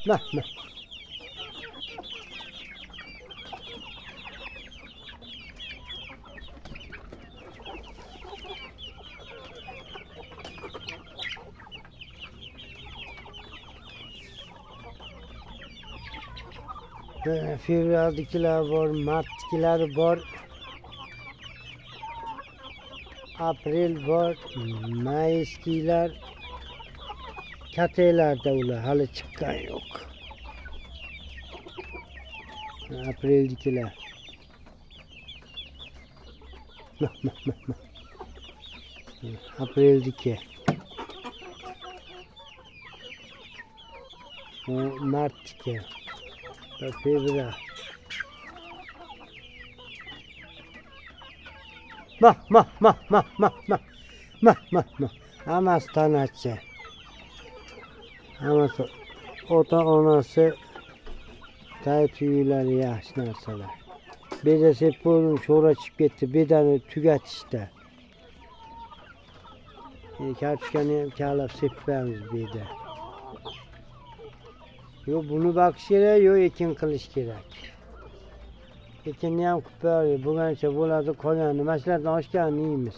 Mah mah. Fevraldagilar bor, martdagilar bor, aprel bor, mayskilar, katelarda ular hali chiqqan yo'q. Apreldagilar. Apreldagi. Martdagi. Fevral. Mah. Hammasi tanachi. Hammasi ota onasi taytuyular yaxshi narsalar. Beda seppo'lim sho'ra chiqib ketdi. Bedani tugatishda. Kartoshkani ham kavlab sepamiz beda. Yo buni baqish kerak, yo ekin qilish kerak. Ekinni ham qilib qo'yaylik. Bo'lgancha bo'ladi, qolganini mana shulardan oshganini yeymiz.